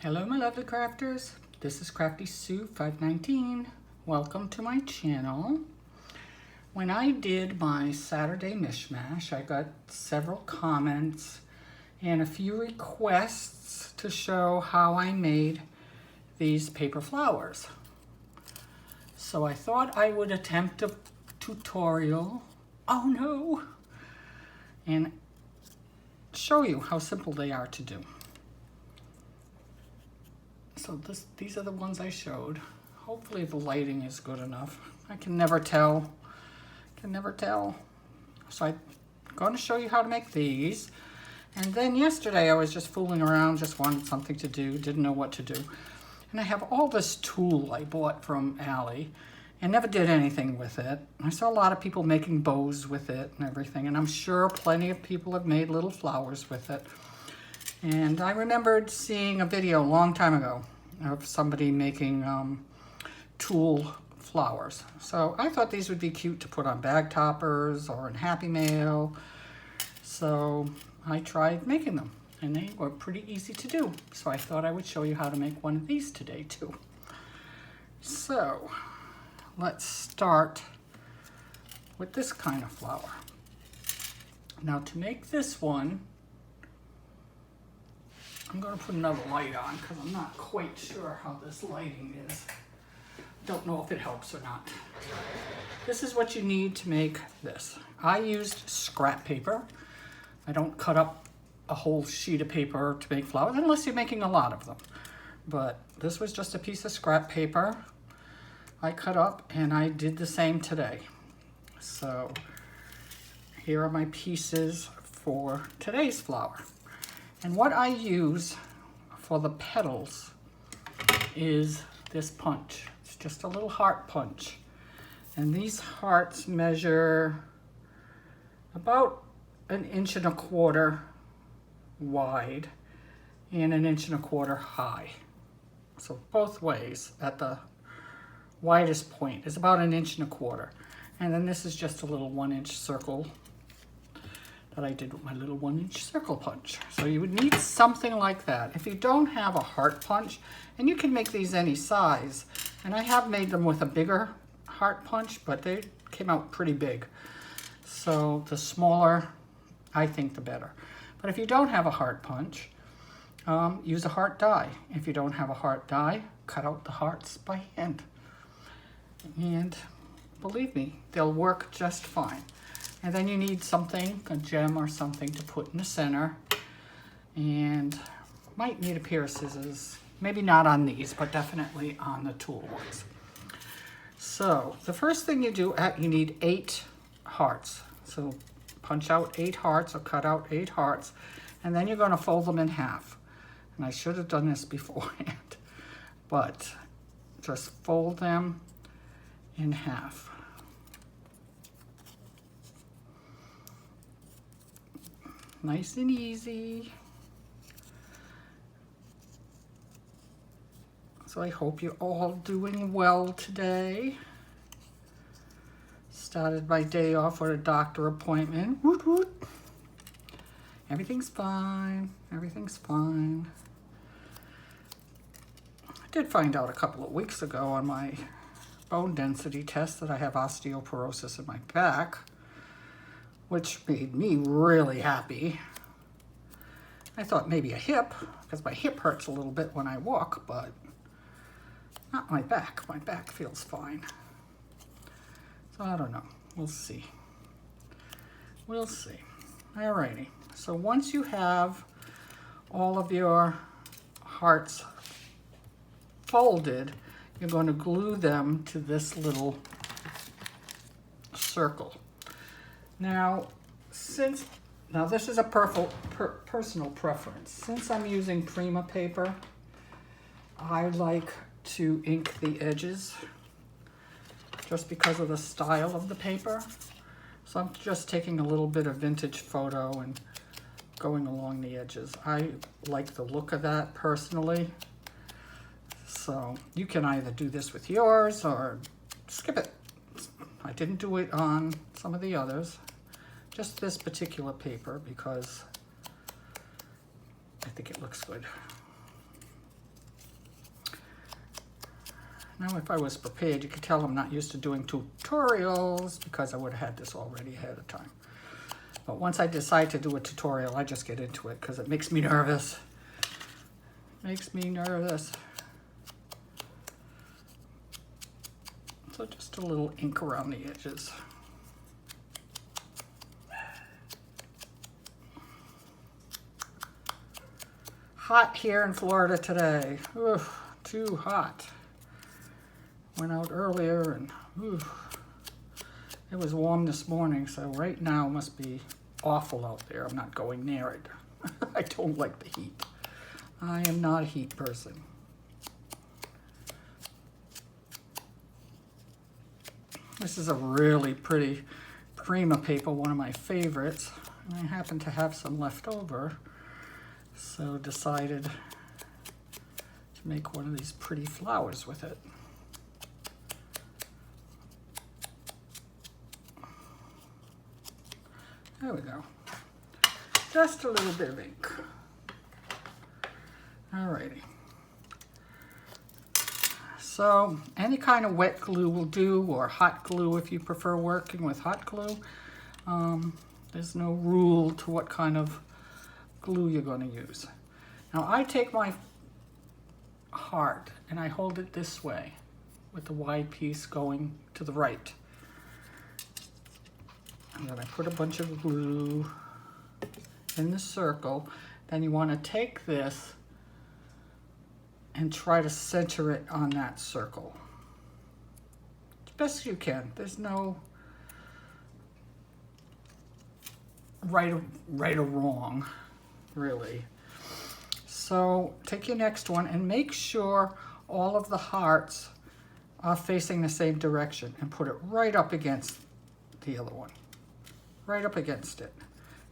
Hello my lovely crafters, this is Crafty Sue 519. Welcome to my channel. When I did my Saturday mishmash, I got several comments and a few requests to show how I made these paper flowers. So I thought I would attempt a tutorial, oh no, and show you how simple they are to do. So these are the ones I showed. Hopefully the lighting is good enough. I can never tell. So I'm going to show you how to make these. And then yesterday I was just fooling around, just wanted something to do, didn't know what to do. And I have all this tulle I bought from Allie and never did anything with it. I saw a lot of people making bows with it and everything, and I'm sure plenty of people have made little flowers with it. And I remembered seeing a video a long time ago of somebody making tulle flowers. So I thought these would be cute to put on bag toppers or in Happy Mail. So I tried making them and they were pretty easy to do. So I thought I would show you how to make one of these today too. So let's start with this kind of flower. Now to make this one, I'm going to put another light on because I'm not quite sure how this lighting is. Don't know if it helps or not. This is what you need to make this. I used scrap paper. I don't cut up a whole sheet of paper to make flowers unless you're making a lot of them. But this was just a piece of scrap paper I cut up, and I did the same today. So here are my pieces for today's flower. And what I use for the petals is this punch. It's just a little heart punch. And these hearts measure about 1.25 inches wide and 1.25 inches high. So both ways at the widest point is about 1.25 inches. And then this is just a little 1-inch circle that I did with my little 1-inch circle punch. So you would need something like that. If you don't have a heart punch, and you can make these any size, and I have made them with a bigger heart punch, but they came out pretty big. So the smaller, I think the better. But if you don't have a heart punch, use a heart die. If you don't have a heart die, cut out the hearts by hand. And believe me, they'll work just fine. And then you need something, a gem or something to put in the center. And might need a pair of scissors. Maybe not on these, but definitely on the tulle ones. So the first thing you do, you need 8 hearts. So punch out 8 hearts or cut out 8 hearts. And then you're going to fold them in half. And I should have done this beforehand. But just fold them in half. Nice and easy. So I hope you're all doing well today. Started my day off with a doctor appointment. Woot woot. Everything's fine. Everything's fine. I did find out a couple of weeks ago on my bone density test that I have osteoporosis in my back, which made me really happy. I thought maybe a hip, because my hip hurts a little bit when I walk, but not my back. My back feels fine. So I don't know. We'll see. We'll see. Alrighty. So once you have all of your hearts folded, you're going to glue them to this little circle. Now this is a personal preference. Since I'm using Prima paper, I like to ink the edges just because of the style of the paper. So I'm just taking a little bit of vintage photo and going along the edges. I like the look of that personally. So you can either do this with yours or skip it. I didn't do it on some of the others. Just this particular paper because I think it looks good. Now if I was prepared, you could tell I'm not used to doing tutorials because I would have had this already ahead of time. But once I decide to do a tutorial, I just get into it because it makes me nervous. Makes me nervous. So just a little ink around the edges. Hot here in Florida today. Oof, too hot. Went out earlier and it was warm this morning, so right now it must be awful out there. I'm not going near it. I don't like the heat. I am not a heat person. This is a really pretty Prima paper, one of my favorites. And I happen to have some left over, so decided to make one of these pretty flowers with it. There we go. Just a little bit of ink. Alrighty. So any kind of wet glue will do, or hot glue if you prefer working with hot glue. There's no rule to what kind of glue you're going to use. Now I take my heart and I hold it this way with the wide piece going to the right. And then I put a bunch of glue in the circle. Then you want to take this and try to center it on that circle as best you can. There's no right or wrong, really. So take your next one and make sure all of the hearts are facing the same direction and put it right up against the other one. Right up against it.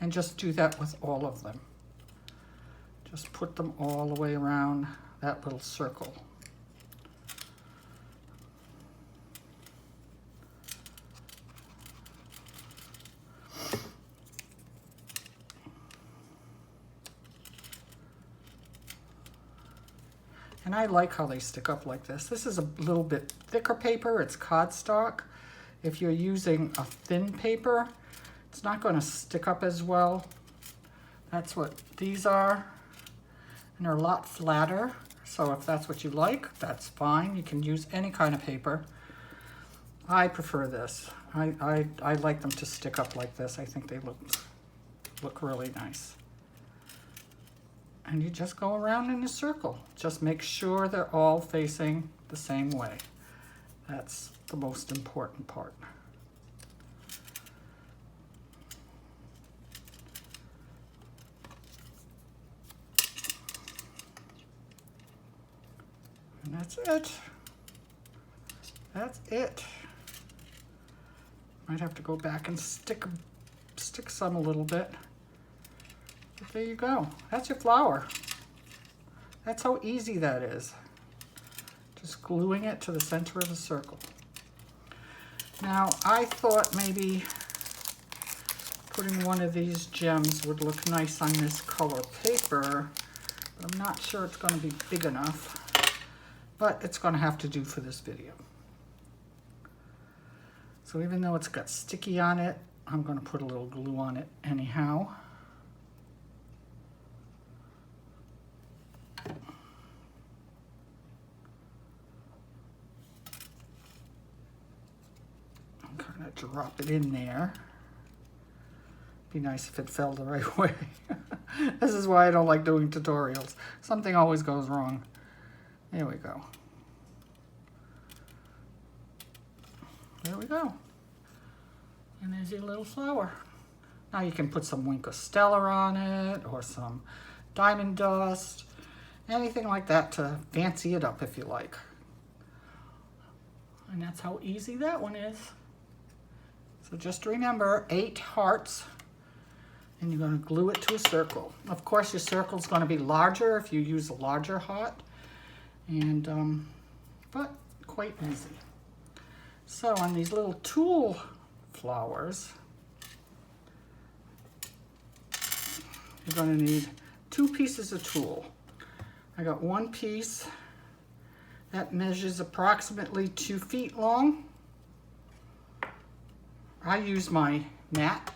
And just do that with all of them. Just put them all the way around that little circle. And I like how they stick up like this. This is a little bit thicker paper. It's cardstock. If you're using a thin paper, it's not going to stick up as well. That's what these are. And they're a lot flatter. So if that's what you like, that's fine. You can use any kind of paper. I prefer this. I like them to stick up like this. I think they look really nice. And you just go around in a circle. Just make sure they're all facing the same way. That's the most important part. And that's it. That's it. Might have to go back and stick some a little bit. But there you go. That's your flower. That's how easy that is. Just gluing it to the center of the circle. Now, I thought maybe putting one of these gems would look nice on this color paper, but I'm not sure it's going to be big enough. But it's going to have to do for this video. So even though it's got sticky on it, I'm going to put a little glue on it anyhow. I'm going to drop it in there. Be nice if it fell the right way. This is why I don't like doing tutorials. Something always goes wrong. There we go. There we go. And there's your little flower. Now you can put some Wink of Stella on it, or some diamond dust, anything like that to fancy it up if you like. And that's how easy that one is. So just remember, 8 hearts, and you're going to glue it to a circle. Of course, your circle's going to be larger if you use a larger heart. And but quite easy. So on these little tulle flowers, you're going to need 2 pieces of tulle. I got 1 piece That measures approximately 2 feet long. I use my mat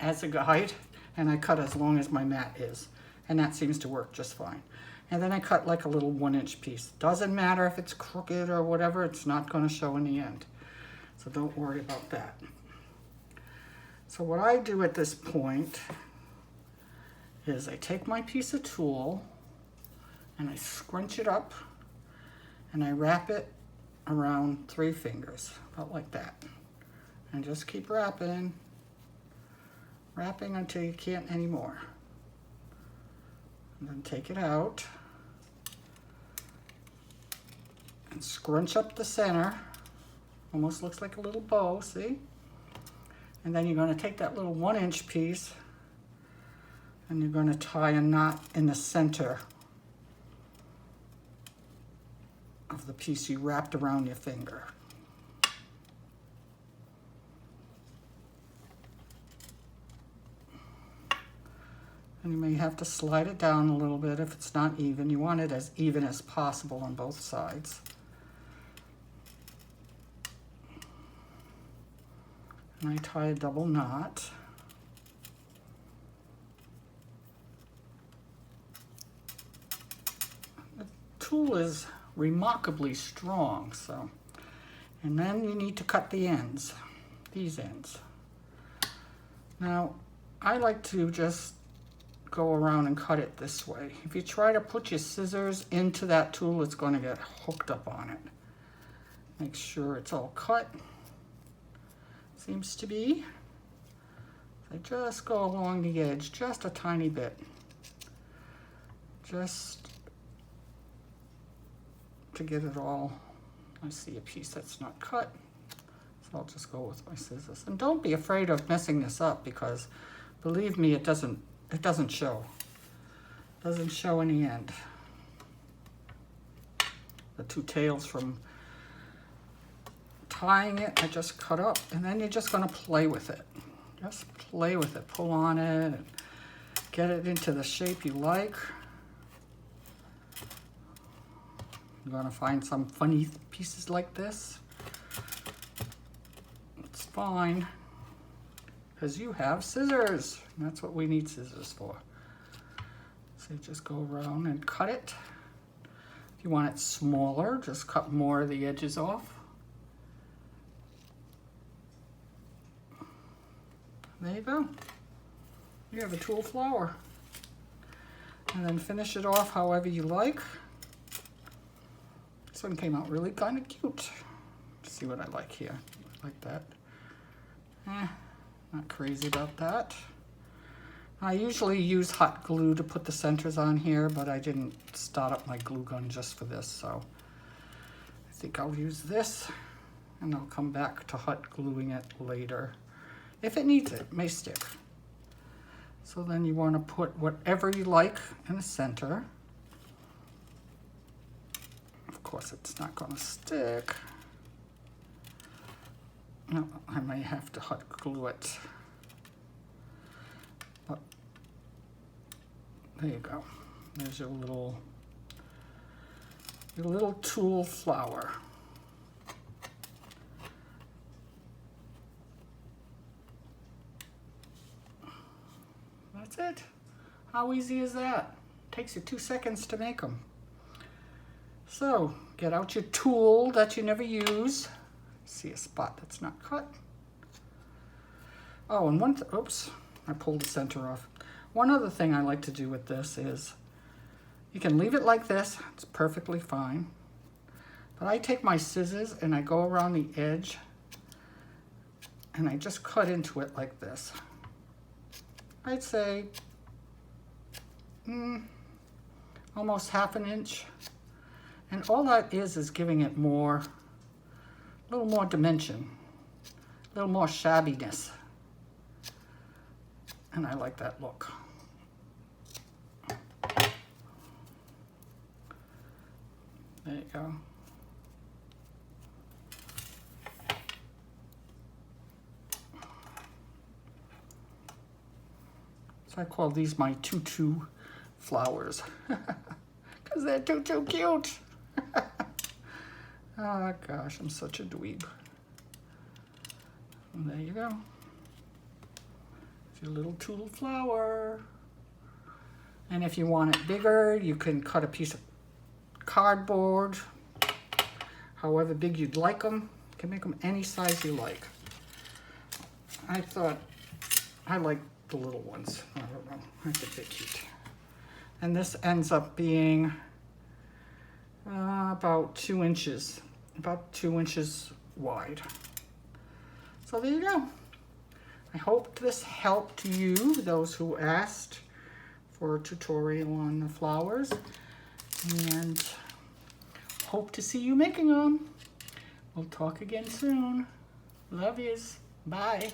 as a guide, and I cut as long as my mat is, and that seems to work just fine. And then I cut like a little 1-inch piece. Doesn't matter if it's crooked or whatever, it's not going to show in the end. So don't worry about that. So what I do at this point is I take my piece of tulle and I scrunch it up and I wrap it around 3 fingers, about like that. And just keep wrapping until you can't anymore. And then take it out and scrunch up the center. Almost looks like a little bow, see? And then you're going to take that little 1-inch piece and you're going to tie a knot in the center of the piece you wrapped around your finger. And you may have to slide it down a little bit if it's not even. You want it as even as possible on both sides. And I tie a double knot. The tool is remarkably strong, so. And then you need to cut the ends, these ends. Now, I like to just go around and cut it this way. If you try to put your scissors into that tool, it's going to get hooked up on it. Make sure it's all cut. Seems to be. I just go along the edge just a tiny bit. Just to get it all. I see a piece that's not cut, so I'll just go with my scissors. And don't be afraid of messing this up, because believe me, it doesn't show. It doesn't show in the end. The 2 tails from tying it, I just cut up, and then you're just going to play with it. Just play with it. Pull on it and get it into the shape you like. You're going to find some funny pieces like this. It's fine, because you have scissors. And that's what we need scissors for. So you just go around and cut it. If you want it smaller, just cut more of the edges off. There you go. You have a tulle flower. And then finish it off however you like. This one came out really kind of cute. Let's see what I like here. Like that. Not crazy about that. I usually use hot glue to put the centers on here, but I didn't start up my glue gun just for this, so I think I'll use this, and I'll come back to hot gluing it later. If it needs it, it may stick. So then you want to put whatever you like in the center. Of course, it's not going to stick. No, I may have to hot glue it. But there you go. There's your little tulle flower. That's it. How easy is that? Takes you 2 seconds to make them. So, get out your tool that you never use. See a spot that's not cut. Oh, and oops, I pulled the center off. One other thing I like to do with this is, you can leave it like this, it's perfectly fine. But I take my scissors and I go around the edge and I just cut into it like this. I'd say almost 1/2 inch. And all that is giving it a little more dimension, a little more shabbiness. And I like that look. There you go. So I call these my tutu flowers because they're too cute. Oh gosh, I'm such a dweeb. And there you go. It's your little Tulle flower. And if you want it bigger, you can cut a piece of cardboard, however big you'd like them. You can make them any size you like. I thought I like the little ones. I don't know. I think they're cute. And this ends up being about 2 inches, wide. So there you go. I hope this helped you, those who asked for a tutorial on the flowers, and hope to see you making them. We'll talk again soon. Love yous. Bye.